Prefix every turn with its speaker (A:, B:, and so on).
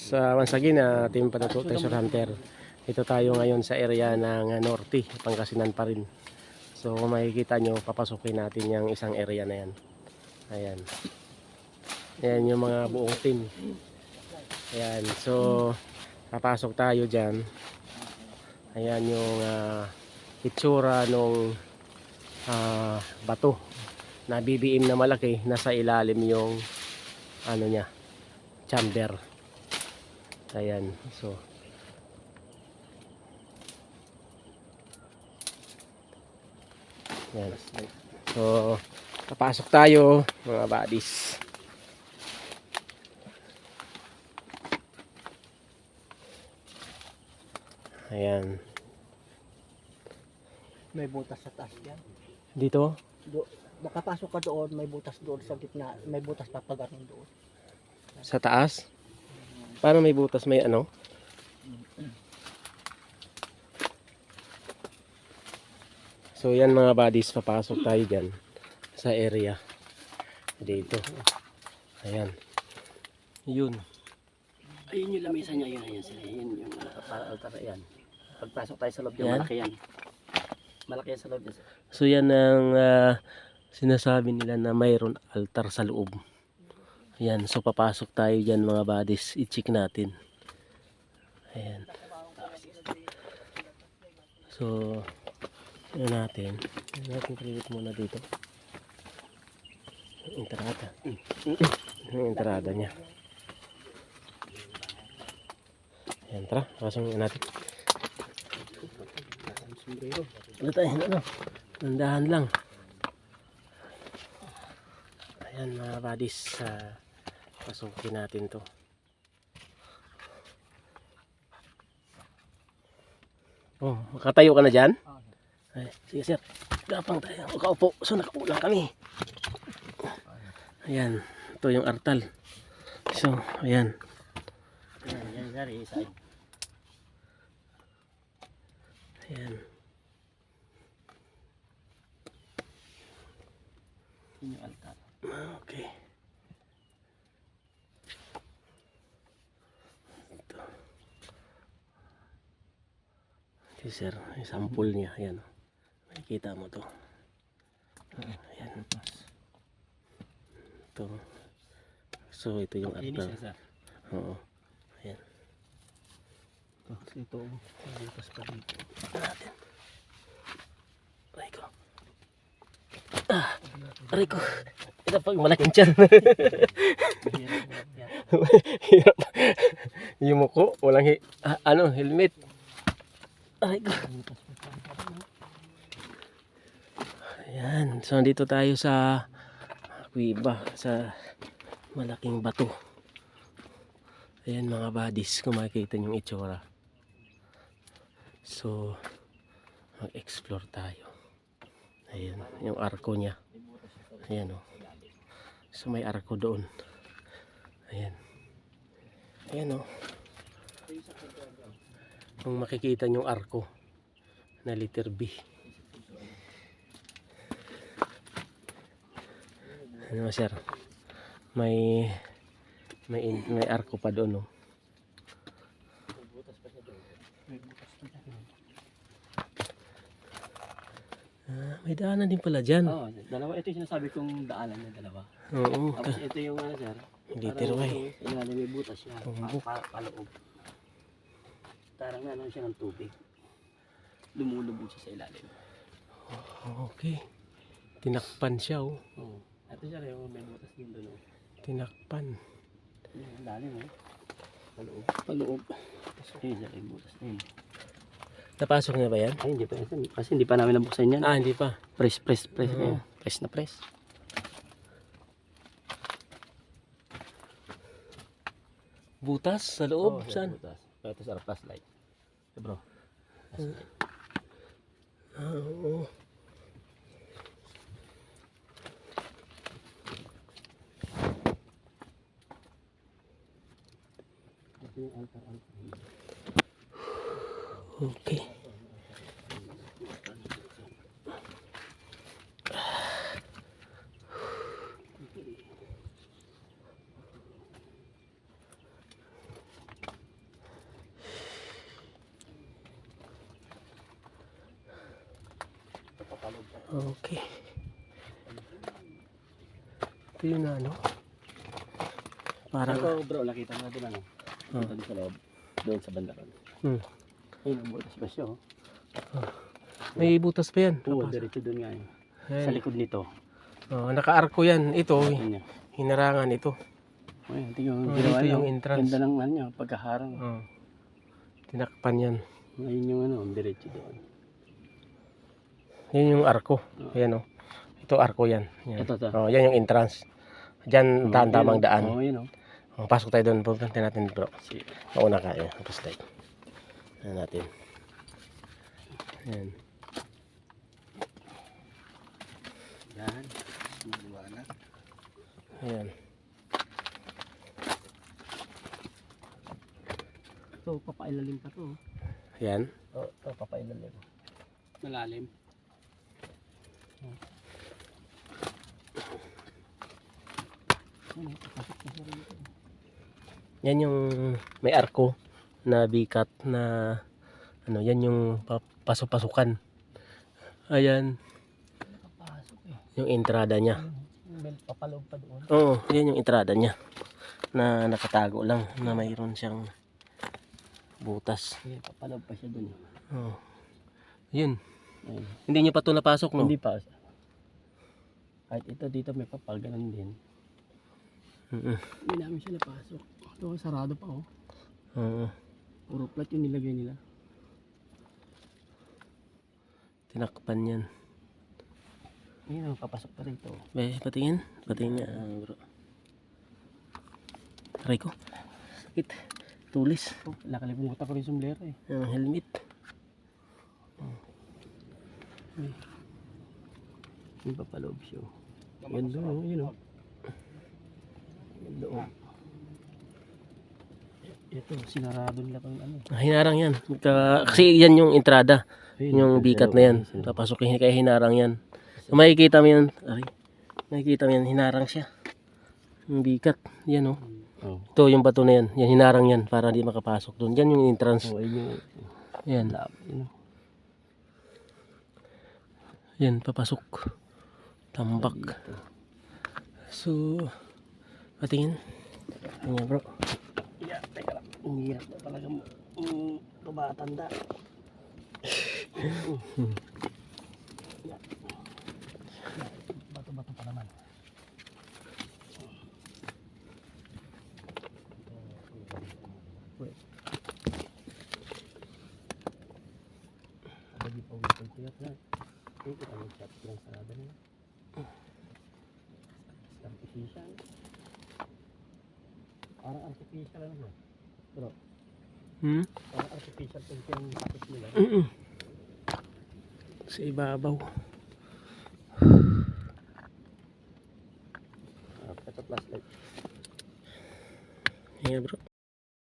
A: once again, Team Patuto Treasure Hunter. Ito tayo ngayon sa area ng Norte, Pangasinan pa rin. So kung makikita nyo, papasukin natin yung isang area na yan. Ayan. Ayan yung mga buong team. Ayan, so papasok tayo dyan. Ayan yung itsura nung bato na BBM na malaki. Nasa ilalim yung ano niya, chamber. Ayan, so ayan. So papasok tayo mga buddies. Ayan.
B: May butas sa taas yan.
A: Dito?
B: Makapasok ka doon, may butas doon sa gitna. May butas papaganon doon.
A: Sa taas? Paano may butas? May ano? So yan mga buddies, papasok tayo dyan sa area. Dito. Ayan. Yun.
C: Ayun yung lamesa niya, yun sila. Yun yung altar yan. Pagpasok tayo sa loob yung
A: Yan?
C: malaki yan. Malaki yan sa loob yan.
A: So yan ang sinasabi nila na mayroon altar sa loob. Ayan, so papasok tayo dyan mga buddies. I-check natin. Ayan. So, yun natin. Yun natin private muna dito. Yung entrada. Yung entrada niya. Ayan, tara. Pasok natin. Wala tayo, ano? Nandahan lang. Ayan mga buddies, pasukin natin to. Oh, makatayo ka na dyan? Ay, sige sir, gapang tayo. Kaupo, so nakaulang kami. Ayan, ito yung artal. So, ayan.
C: Yan, sari, isa.
A: Ayan.
C: Yun yung altar.
A: Okay. Ito. Okay sir, yung sample niya. Ayan. Makikita mo to. Ayan. Ito. So ito yung
C: Linis
A: altar.
C: yan, sir.
A: Oo. Ayan.
C: Ito, butas pa dito.
A: Natin. Aray ko. Aray ko. Ito pag malaking tiyan. Hirap. Yung muko, walang helmet. Aray ko. Ayan. So dito tayo sa kuiba, sa malaking bato. Ayan mga buddies, kung makikita yung itsura. So mag-explore tayo. Ayan, yung arko niya. Ayan o. So may arko doon. Ayan. Ayan o. Kung makikita yung arko na letter B. Ano sir? May arko pa doon o. May daanan din pala dyan.
C: Oo, dalawa. Ito yung sinasabi kong daanan na dalawa.
A: Oo.
C: Tapos ito yung sir.
A: Liter Y.
C: Ilalim may butas siya.
A: Tumbok.
C: Paloob. Tarang na lang siya ng tubig. Lumulubog siya sa ilalim.
A: Okay. Tinakpan siya oh.
C: Oo. Ito siya yung may butas din doon.
A: Tinakpan.
C: Yung lalim Paloob. Paloob. Ayun siya yung butas na yun.
A: Napasok na ba yan?
C: Ay, hindi pa. Kasi hindi pa namin nabuksan yan.
A: Ah, hindi pa.
C: Press.
A: Oo.
C: Press na press.
A: Butas sa loob? Saan?
C: Butas. Ito sa flashlight. Ito bro.
A: Ah, oo.
C: Ito yung altar.
A: Okay. Okay. Ito yung ano. Parang,
C: Ito bro, nakita mo natin ano? Nakita doon sa loob. Doon sa banda ron. Ayun, ang butas pa siya.
A: may butas pa yan.
C: Oo, diretso doon nga yun.
A: Ayan.
C: Sa likod nito.
A: Naka-arko yan. Ito,
C: Ayun niya.
A: hinarangan ito.
C: Ayun, tingnan mo.
A: Oh,
C: Ginawa
A: dito
C: niya.
A: yung entrance.
C: Ganda ng ano niya, pagkaharang.
A: Tinakpan yan.
C: Ngayon yung ano, diretso doon.
A: Yan yung arko. Ayan o. Ito arko yan. Yan.
C: Ito.
A: Yan yung entrance. Diyan tamang daan.
C: Oo, yun o.
A: Pasok tayo doon. Pupunta natin bro.
C: Sige.
A: Mauna ka. Ayan. Tapos tayo. Ayan natin. Ayan.
C: Yan. Maliwanag.
A: Ayan.
C: Ito, papailalim pa to.
A: Ayan.
C: Oo, ito, papailalim. Malalim.
A: Yan yung may arko na bikat na ano, yan yung pasok-pasukan. Ayan.
C: Nakapasok eh.
A: Yung entrada niya.
C: May papalog pa doon.
A: Oo, yan yung entrada niya. Na nakatago lang na mayroon siyang butas.
C: May papalog pa siya doon.
A: Oh. Yun.
C: Ayun.
A: Hindi niyo pa to napasok, no?
C: Hindi pa. Kahit ito dito may papal, ganun din. Hindi namin siya napasok. Ito, sarado pa oh.
A: Oo.
C: Puro plat yung nilagay nila.
A: Tinakpan yan.
C: Ayun, papasok pa rito.
A: Patingin. Patingin niya, bro. Aray ko. Sakit. Tulis.
C: Oh, nakalimutan ko rin yung sombrero eh.
A: Helmet.
C: Yung papaloob siya. Yan doon, oh, yun oh. Yan doon. Ito, sinarado nila pang ano.
A: Hinarang yan. Kasi yan yung entrada.
C: Ayun,
A: Yung bikat na yan. Papasukin kaya hinarang yan. Kung makikita mo yan. Aray. Makikita mo yan. Hinarang siya. Yung bikat. Yan oh.
C: Oh.
A: Ito yung bato na yan. Yan hinarang yan para hindi makapasok doon. Yan yung entrance.
C: Oh, ayun yung
A: Yan.
C: lab. Yun oh.
A: Yan, papasok. Tambak. So, patingin. Tingnan bro.
C: Yeah, teka lang. Ang hirap na talaga tumatanda. Bato-bato pa naman. Lagi pa ulit ang tiyak na. Ito ang mag-shot lang sa laban niya. Artificial. Parang artificial ano bro? Bro, parang artificial yung pakit nila.
A: Sa ibabaw.